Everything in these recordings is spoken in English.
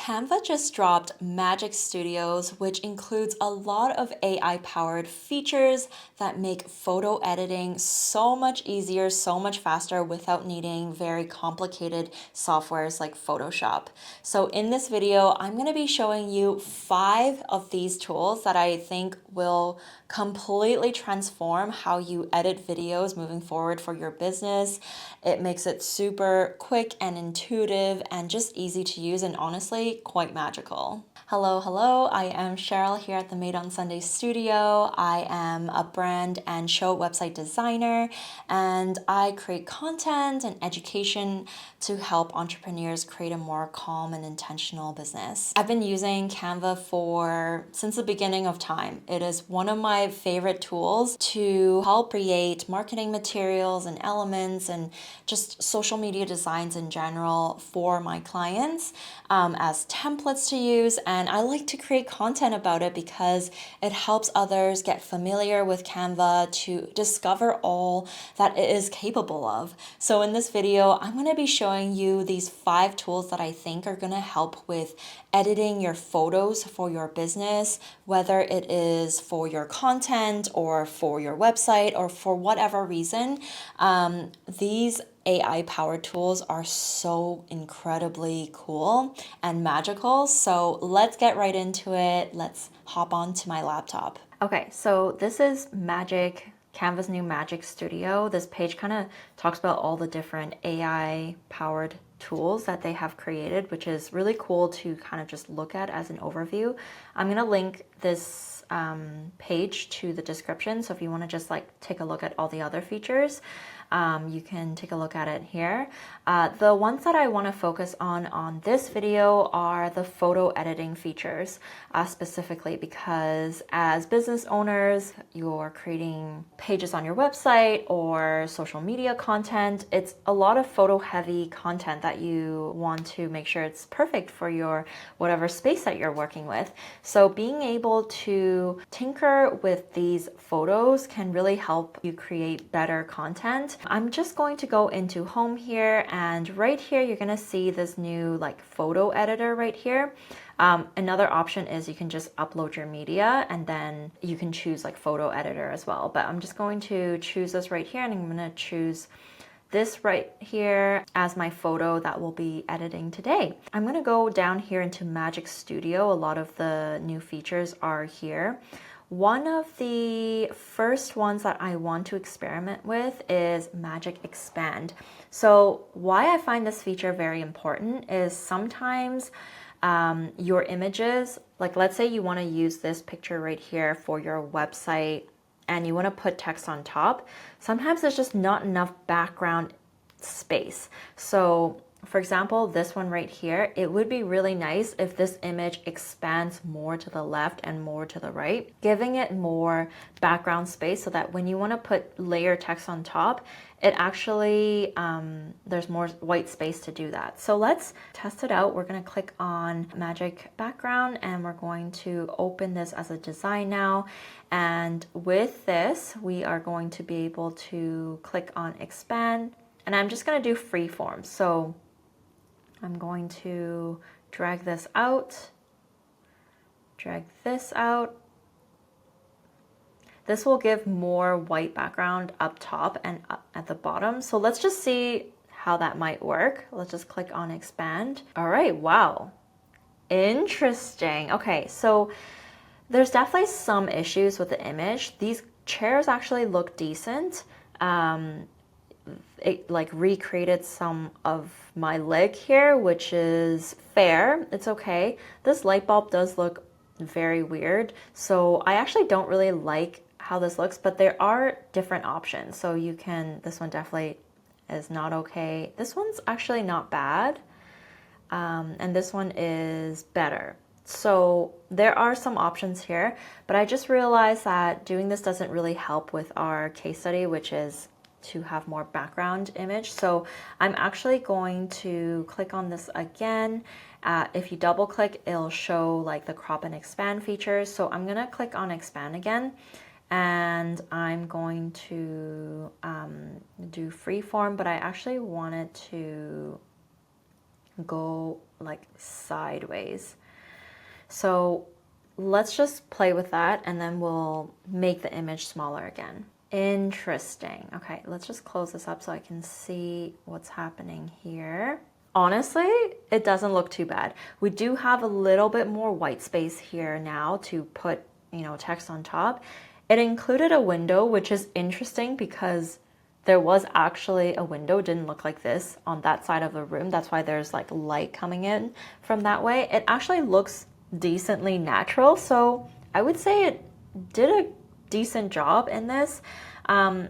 Canva just dropped Magic Studios, which includes a lot of AI-powered features that make photo editing so much easier, so much faster without needing very complicated softwares like Photoshop. So in this video, I'm going to be showing you 5 of these tools that I think will completely transform how you edit videos moving forward for your business. It makes it super quick and intuitive and just easy to use, and honestly quite magical. Hello, I am Cheryl here at the Made on Sunday studio. I am a brand and show website designer, and I create content and education to help entrepreneurs create a more calm and intentional business. I've been using Canva since the beginning of time. It is one of my favorite tools to help create marketing materials and elements and just social media designs in general for my clients as templates to use. And I like to create content about it because it helps others get familiar with Canva to discover all that it is capable of. So in this video, I'm going to be showing you these 5 tools that I think are going to help with editing your photos for your business, whether it is for your content or for your website or for whatever reason. These AI-powered tools are so incredibly cool and magical. So let's get right into it. Let's hop on to my laptop. Okay, so this is Canva's new Magic Studio. This page kind of talks about all the different AI-powered tools that they have created, which is really cool to kind of just look at as an overview. I'm going to link this page to the description, so if you want to just take a look at all the other features, you can take a look at it here. The ones that I want to focus on this video are the photo editing features, specifically because as business owners, you're creating pages on your website or social media content. It's a lot of photo heavy content that you want to make sure it's perfect for your whatever space that you're working with. So being able to tinker with these photos can really help you create better content. I'm just going to go into home here, and right here you're going to see this new photo editor right here. Another option is you can just upload your media and then you can choose photo editor as well. But I'm just going to choose this right here, and I'm going to choose this right here as my photo that we'll be editing today. I'm going to go down here into Magic Studio. A lot of the new features are here. One of the first ones that I want to experiment with is Magic Expand. So why I find this feature very important is sometimes your images, let's say you want to use this picture right here for your website and you want to put text on top. Sometimes there's just not enough background space. So for example, this one right here, it would be really nice if this image expands more to the left and more to the right, giving it more background space so that when you want to put layer text on top, it actually, there's more white space to do that. So let's test it out. We're going to click on Magic Background and we're going to open this as a design now. And with this, we are going to be able to click on Expand. And I'm just going to do freeform. So I'm going to drag this out, drag this out. This will give more white background up top and up at the bottom. So let's just see how that might work. Let's just click on Expand. All right, wow. Interesting. Okay, so there's definitely some issues with the image. These chairs actually look decent. It recreated some of my leg here, which is fair. It's okay. This light bulb does look very weird. So I actually don't really like how this looks, but there are different options. So you can, this one definitely is not okay. This one's actually not bad. And this one is better. So there are some options here, but I just realized that doing this doesn't really help with our case study, which is to have more background image. So I'm actually going to click on this again. If you double click, it'll show the crop and expand features. So I'm gonna click on expand again, and I'm going to do freeform, but I actually wanted to go like sideways. So let's just play with that and then we'll make the image smaller again. Interesting. Okay, let's just close this up so I can see what's happening here. Honestly, it doesn't look too bad. We do have a little bit more white space here now to put, text on top. It included a window, which is interesting because there was actually a window, didn't look like this on that side of the room. That's why there's like light coming in from that way. It actually looks decently natural. So I would say it did a decent job in this.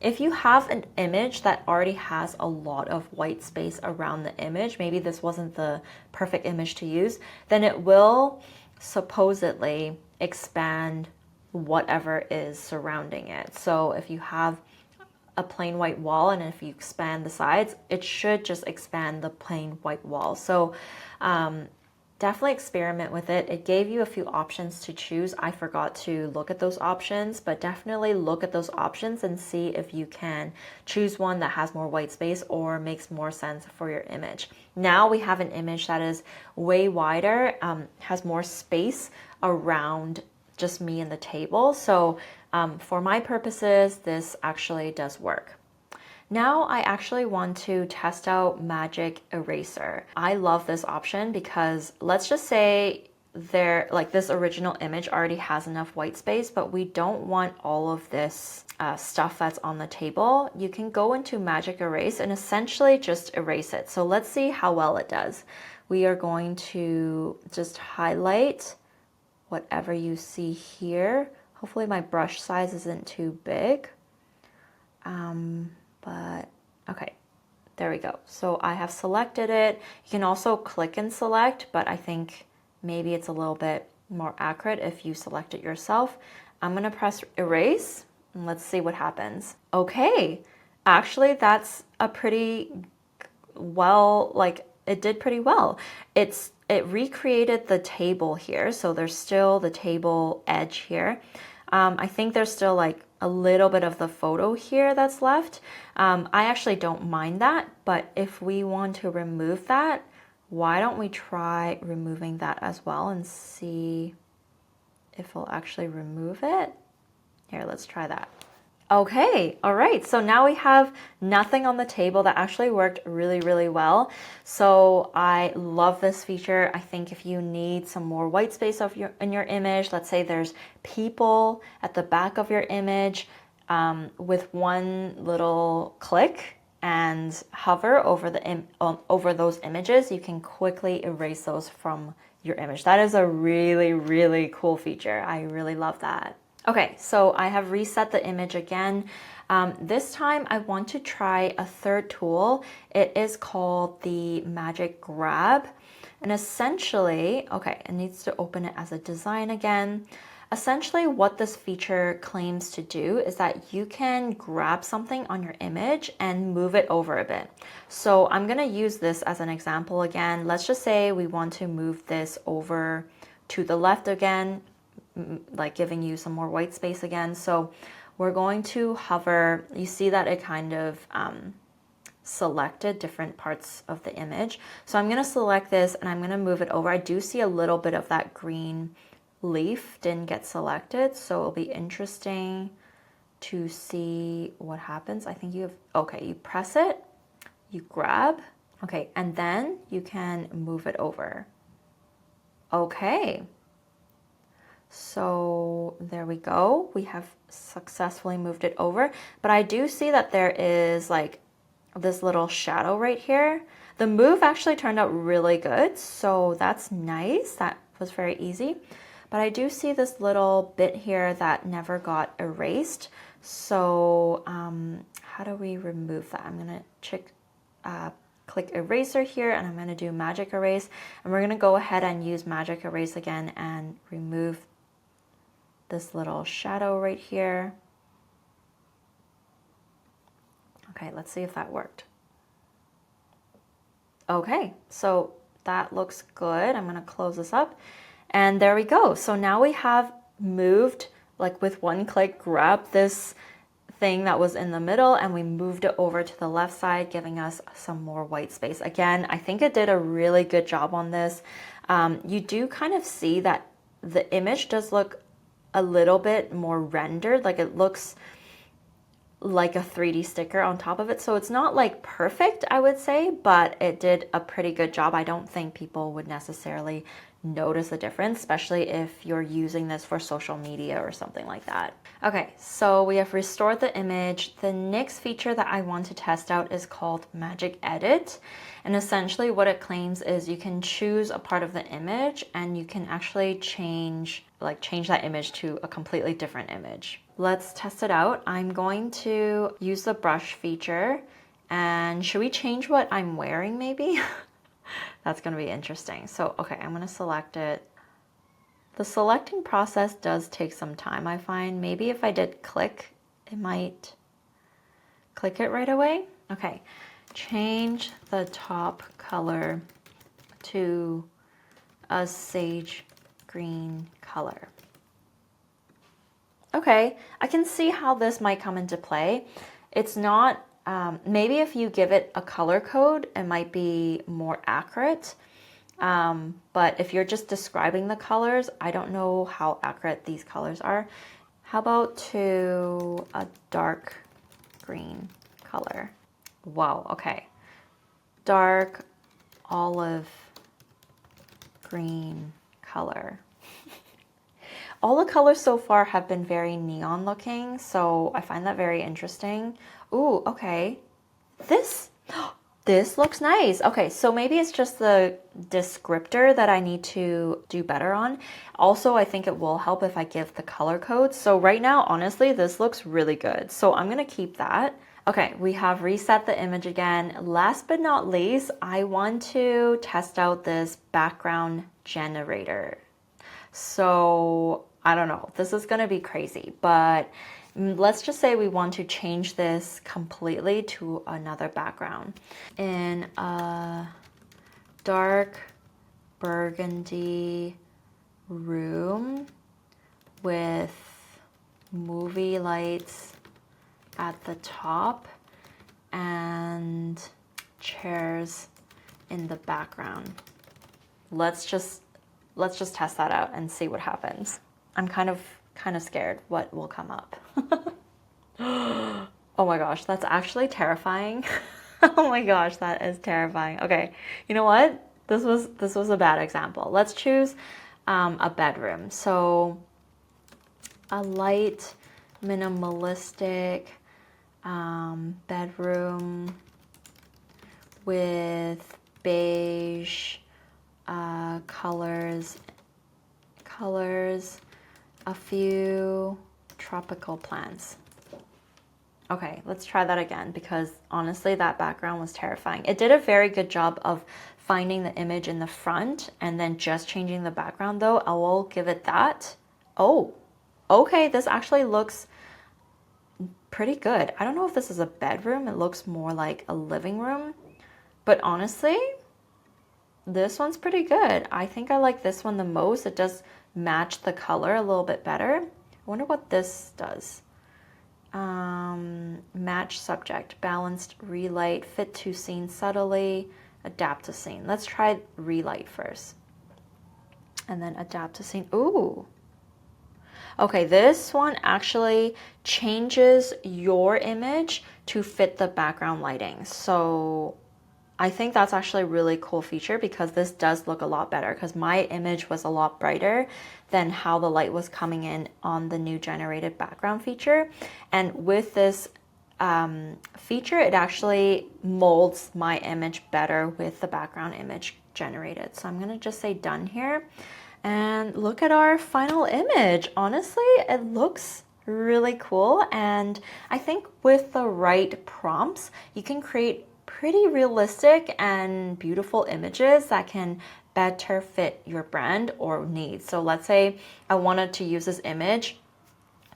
If you have an image that already has a lot of white space around the image, maybe this wasn't the perfect image to use, then it will supposedly expand whatever is surrounding it. So if you have a plain white wall and if you expand the sides, it should just expand the plain white wall. So definitely experiment with it. It gave you a few options to choose. I forgot to look at those options, but definitely look at those options and see if you can choose one that has more white space or makes more sense for your image. Now we have an image that is way wider, has more space around just me and the table. So for my purposes, this actually does work. Now I actually want to test out Magic Eraser. I love this option because let's just say this original image already has enough white space, but we don't want all of this stuff that's on the table. You can go into Magic Erase and essentially just erase it. So let's see how well it does. We are going to just highlight whatever you see here. Hopefully my brush size isn't too big. But okay, there we go. So I have selected it. You can also click and select, but I think maybe it's a little bit more accurate if you select it yourself. I'm gonna press erase and let's see what happens. Okay, actually that's a pretty well, it did pretty well. It recreated the table here. So there's still the table edge here. I think there's still like a little bit of the photo here that's left. I actually don't mind that, but if we want to remove that, why don't we try removing that as well and see if we'll actually remove it? Here, let's try that. Okay, all right, so now we have nothing on the table. That actually worked really, really well. So I love this feature. I think if you need some more white space in your image, let's say there's people at the back of your image, with one little click and hover over those images, you can quickly erase those from your image. That is a really, really cool feature. I really love that. Okay, so I have reset the image again. This time I want to try a third tool. It is called the Magic Grab. And essentially, okay, it needs to open it as a design again. Essentially what this feature claims to do is that you can grab something on your image and move it over a bit. So I'm gonna use this as an example again. Let's just say we want to move this over to the left again, like giving you some more white space again. So we're going to hover. You see that it kind of selected different parts of the image. So I'm going to select this and I'm going to move it over. I do see a little bit of that green leaf didn't get selected. So it'll be interesting to see what happens. I think okay, you press it, you grab, okay, and then you can move it over. Okay. So there we go. We have successfully moved it over, but I do see that there is like this little shadow right here. The move actually turned out really good, so that's nice. That was very easy. But I do see this little bit here that never got erased. So how do we remove that? I'm gonna click eraser here and I'm gonna do Magic Erase, and we're gonna go ahead and use Magic Erase again and remove this little shadow right here. Okay, let's see if that worked. Okay, so that looks good. I'm gonna close this up and there we go. So now we have moved, like with one click, grab this thing that was in the middle and we moved it over to the left side, giving us some more white space. Again, I think it did a really good job on this. You do kind of see that the image does look a little bit more rendered, like it looks like a 3D sticker on top of it. So it's not like perfect, I would say, but it did a pretty good job. I don't think people would necessarily notice the difference, especially if you're using this for social media or something like that. Okay, so we have restored the image. The next feature that I want to test out is called Magic Edit. And essentially what it claims is you can choose a part of the image and you can actually change that image to a completely different image. Let's test it out. I'm going to use the brush feature, and should we change what I'm wearing maybe? That's going to be interesting. So, okay, I'm going to select it. The selecting process does take some time, I find. Maybe if I did click, it might click it right away. Okay, change the top color to a sage green color. Okay, I can see how this might come into play. It's not, maybe if you give it a color code, it might be more accurate. But if you're just describing the colors, I don't know how accurate these colors are. How about to a dark green color? Wow, okay. Dark olive green color. All the colors so far have been very neon looking, so I find that very interesting. Ooh, okay. This looks nice. Okay, so maybe it's just the descriptor that I need to do better on. Also, I think it will help if I give the color code. So right now, honestly, this looks really good. So I'm gonna keep that. Okay, we have reset the image again. Last but not least, I want to test out this background generator. So I don't know, this is gonna be crazy, but let's just say we want to change this completely to another background. In a dark burgundy room with movie lights at the top and chairs in the background. Let's just test that out and see what happens. I'm kind of scared what will come up. Oh my gosh, that's actually terrifying. Oh my gosh, that is terrifying. Okay, you know what? This was a bad example. Let's choose a bedroom. So a light, minimalistic bedroom with beige colors, a few tropical plants. Okay, let's try that again because honestly that background was terrifying. It did a very good job of finding the image in the front and then just changing the background though. I will give it that. Oh, okay, this actually looks pretty good. I don't know if this is a bedroom. It looks more like a living room, but honestly, this one's pretty good. I think I like this one the most. It does match the color a little bit better. I wonder what this does. Match subject, balanced relight, fit to scene subtly, adapt to scene. Let's try relight first. And then adapt to scene. Ooh. Okay, this one actually changes your image to fit the background lighting. So I think that's actually a really cool feature because this does look a lot better because my image was a lot brighter than how the light was coming in on the new generated background feature. And with this feature, it actually molds my image better with the background image generated. So I'm gonna just say done here. And look at our final image. Honestly, it looks really cool. And I think with the right prompts, you can create pretty realistic and beautiful images that can better fit your brand or needs. So let's say I wanted to use this image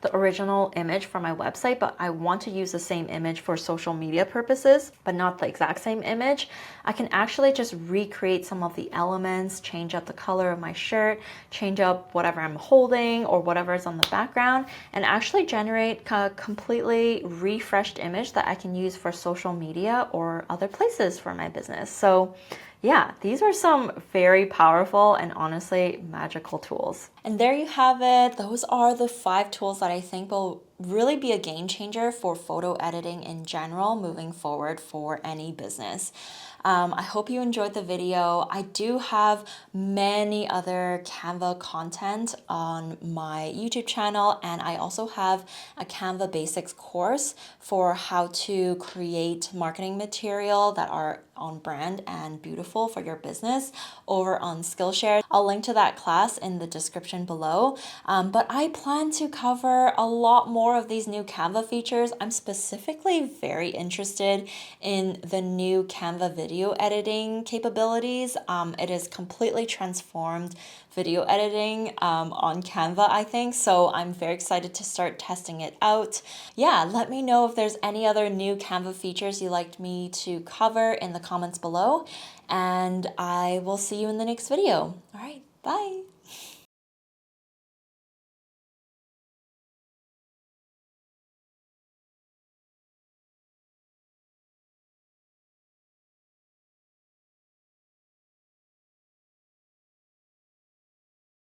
the original image for my website, but I want to use the same image for social media purposes, but not the exact same image, I can actually just recreate some of the elements, change up the color of my shirt, change up whatever I'm holding or whatever is on the background, and actually generate a completely refreshed image that I can use for social media or other places for my business. So yeah, these are some very powerful and honestly magical tools. And there you have it. Those are the 5 tools that I think will really be a game changer for photo editing in general moving forward for any business. I hope you enjoyed the video. I do have many other Canva content on my YouTube channel, and I also have a Canva Basics course for how to create marketing material that are on brand and beautiful for your business over on Skillshare. I'll link to that class in the description below. But I plan to cover a lot more of these new Canva features. I'm specifically very interested in the new Canva video editing capabilities. It is completely transformed video editing on Canva, I think. So I'm very excited to start testing it out. Yeah, let me know if there's any other new Canva features you'd like me to cover in the comments below. And I will see you in the next video. All right, bye.